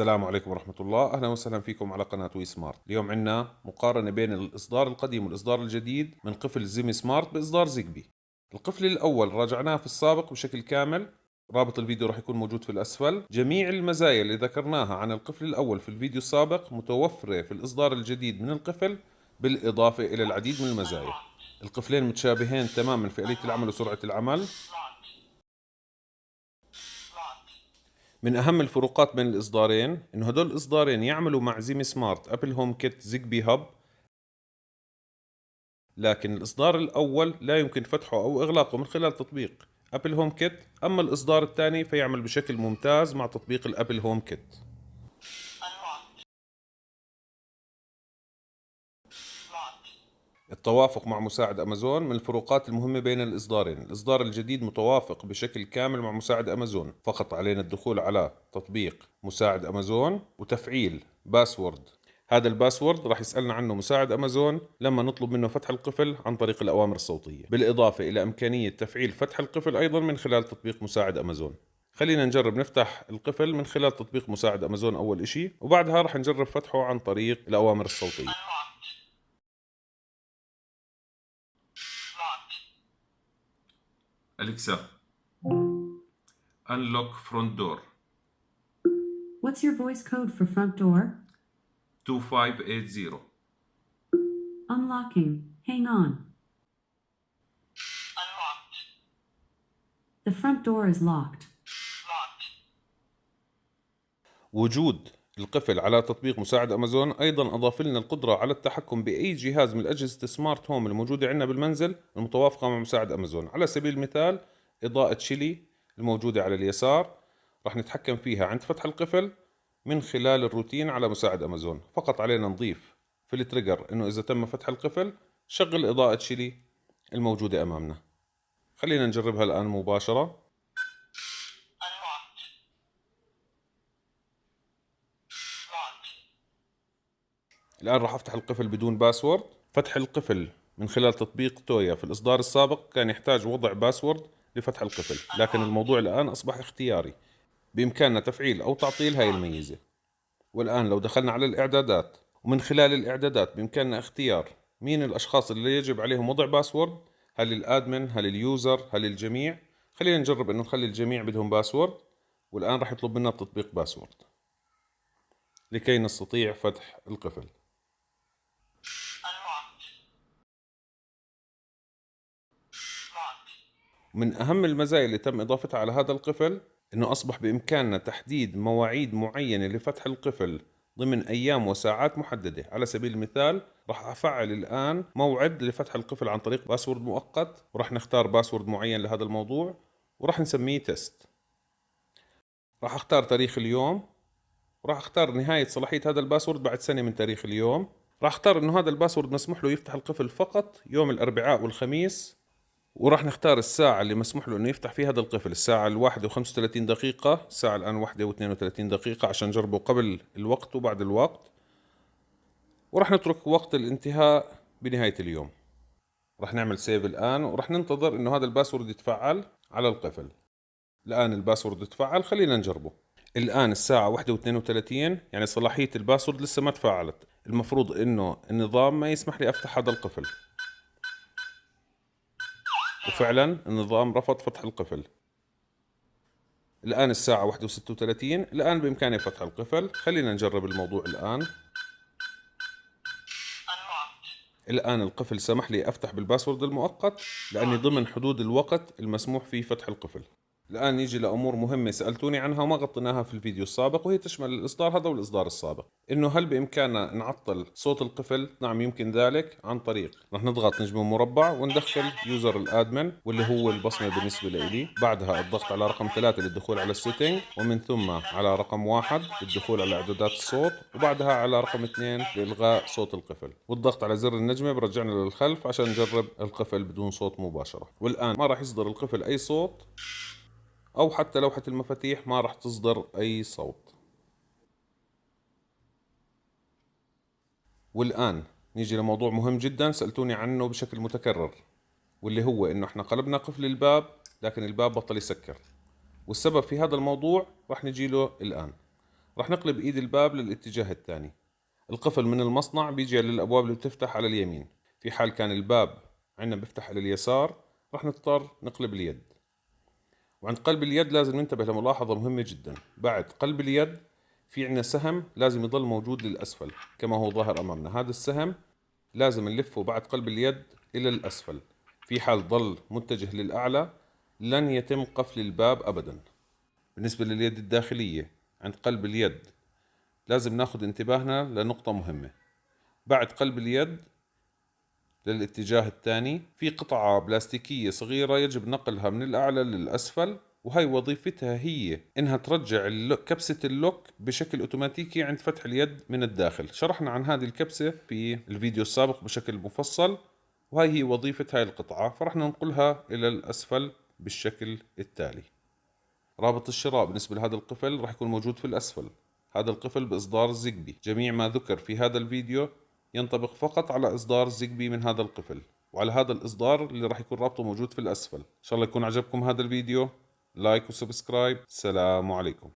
السلام عليكم ورحمة الله، أهلا وسهلا فيكم على قناة وي سمارت. اليوم عندنا مقارنة بين الإصدار القديم والإصدار الجديد من قفل زيمي سمارت بإصدار زيجبي. القفل الأول راجعناه في السابق بشكل كامل، رابط الفيديو راح يكون موجود في الأسفل. جميع المزايا اللي ذكرناها عن القفل الأول في الفيديو السابق متوفرة في الإصدار الجديد من القفل، بالإضافة إلى العديد من المزايا. القفلين متشابهين تماما في آلية العمل وسرعة العمل. من أهم الفروقات بين الإصدارين إنه هدول الإصدارين يعملوا مع زيمي سمارت أبل هوم كيت زيجبي هب، لكن الإصدار الأول لا يمكن فتحه أو إغلاقه من خلال تطبيق أبل هوم كيت، أما الإصدار الثاني فيعمل بشكل ممتاز مع تطبيق الأبل هوم كيت. التوافق مع مساعد أمازون من الفروقات المهمة بين الإصدارين. الإصدار الجديد متوافق بشكل كامل مع مساعد أمازون، فقط علينا الدخول على تطبيق مساعد أمازون وتفعيل باسورد. هذا الباسورد راح يسألنا عنه مساعد أمازون لما نطلب منه فتح القفل عن طريق الأوامر الصوتية، بالإضافة إلى إمكانية تفعيل فتح القفل أيضا من خلال تطبيق مساعد أمازون. خلينا نجرب نفتح القفل من خلال تطبيق مساعد أمازون أول إشي، وبعدها راح نجرب فتحه عن طريق الأوامر الصوتية. أليكسا unlock front door. What's your voice code for front door? 2580. Unlocking. Hang on. Unlocked. The front door is locked. Locked. وجود القفل على تطبيق مساعد أمازون أيضا أضاف لنا القدرة على التحكم بأي جهاز من أجهزة السمارت هوم الموجودة عندنا بالمنزل المتوافقة مع مساعد أمازون. على سبيل المثال إضاءة شيلي الموجودة على اليسار راح نتحكم فيها عند فتح القفل من خلال الروتين على مساعد أمازون. فقط علينا نضيف في التريجر إنه إذا تم فتح القفل شغل إضاءة شيلي الموجودة أمامنا. خلينا نجربها الآن مباشرة. Unlocked. Locked. الآن راح أفتح القفل بدون باسورد. فتح القفل من خلال تطبيق تويا في الإصدار السابق كان يحتاج وضع باسورد لفتح القفل، لكن الموضوع الآن أصبح اختياري، بإمكاننا تفعيل أو تعطيل هاي الميزة. والآن لو دخلنا على الإعدادات، ومن خلال الإعدادات بإمكاننا اختيار مين الأشخاص اللي يجب عليهم وضع باسورد، هل الأدمن، هل اليوزر، هل الجميع. خلينا نجرب إنه نخلي الجميع بدهم باسورد، والآن راح يطلب منا التطبيق باسورد لكي نستطيع فتح القفل. Unlocked. Locked. من أهم المزايا اللي تم إضافتها على هذا القفل إنه أصبح بإمكاننا تحديد مواعيد معينة لفتح القفل ضمن أيام وساعات محددة. على سبيل المثال راح أفعل الآن موعد لفتح القفل عن طريق باسورد مؤقت، وراح نختار باسورد معين لهذا الموضوع وراح نسميه تيست. راح أختار تاريخ اليوم، وراح أختار نهاية صلاحية هذا الباسورد بعد سنة من تاريخ اليوم. راح أختار إنه هذا الباسورد مسموح له يفتح القفل فقط يوم الأربعاء والخميس، وراح نختار الساعة اللي مسموح له انه يفتح فيها هذا القفل، الساعة 1:35، الساعة الآن 1:32 عشان نجربه قبل الوقت وبعد الوقت. وراح نترك وقت الانتهاء بنهاية اليوم. راح نعمل سيف الآن، وراح ننتظر انه هذا الباسورد يتفعل على القفل. الآن الباسورد تفعل، خلينا نجربه. الآن الساعة 1:32، يعني صلاحية الباسورد لسه ما تفعلت. المفروض انه النظام ما يسمح لي افتح هذا القفل، وفعلا النظام رفض فتح القفل. الآن الساعة 1:36، الآن بإمكاني فتح القفل. خلينا نجرب الموضوع الآن. Unlocked. الآن القفل سمح لي أفتح بالباسورد المؤقت لأني ضمن حدود الوقت المسموح فيه فتح القفل. الآن نيجي لأمور مهمة سألتوني عنها وما غطيناها في الفيديو السابق، وهي تشمل الإصدار هذا والإصدار السابق. إنه هل بإمكاننا نعطل صوت القفل؟ نعم يمكن ذلك عن طريق رح نضغط نجم مربع وندخل يوزر الادمن واللي هو البصمة بالنسبة لي، بعدها الضغط على رقم 3 للدخول على السيتنج، ومن ثم على رقم 1 للدخول على إعدادات الصوت، وبعدها على رقم 2 لإلغاء صوت القفل، والضغط على زر النجمة برجعنا للخلف عشان نجرب القفل بدون صوت مباشرة. والآن ما راح يصدر القفل أي صوت، أو حتى لوحة المفاتيح ما راح تصدر أي صوت. والآن نيجي لموضوع مهم جدا سألتوني عنه بشكل متكرر، واللي هو إنه إحنا قلبنا قفل الباب لكن الباب بطل يسكر، والسبب في هذا الموضوع راح نجي له الآن. راح نقلب ايد الباب للاتجاه الثاني. القفل من المصنع بيجي للابواب اللي بتفتح على اليمين. في حال كان الباب عندنا بيفتح على اليسار راح نضطر نقلب اليد. وعند قلب اليد لازم ننتبه لملاحظة مهمة جدا. بعد قلب اليد في عندنا سهم لازم يضل موجود للأسفل كما هو ظاهر أمامنا. هذا السهم لازم نلفه بعد قلب اليد إلى الأسفل. في حال ضل متجه للأعلى لن يتم قفل الباب أبدا. بالنسبة لليد الداخلية عند قلب اليد لازم ناخذ انتباهنا لنقطة مهمة. بعد قلب اليد للاتجاه الثاني في قطعة بلاستيكية صغيرة يجب نقلها من الأعلى للأسفل، وهي وظيفتها هي إنها ترجع كبسة اللوك بشكل أوتوماتيكي عند فتح اليد من الداخل. شرحنا عن هذه الكبسة في الفيديو السابق بشكل مفصل، وهي هي وظيفة هاي القطعة، فرح ننقلها إلى الأسفل بالشكل التالي. رابط الشراء بالنسبة لهذا القفل راح يكون موجود في الأسفل. هذا القفل بإصدار زيجبي. جميع ما ذكر في هذا الفيديو ينطبق فقط على إصدار زيجبي من هذا القفل، وعلى هذا الإصدار اللي راح يكون رابطه موجود في الأسفل. إن شاء الله يكون عجبكم هذا الفيديو. لايك وسبسكرايب. السلام عليكم.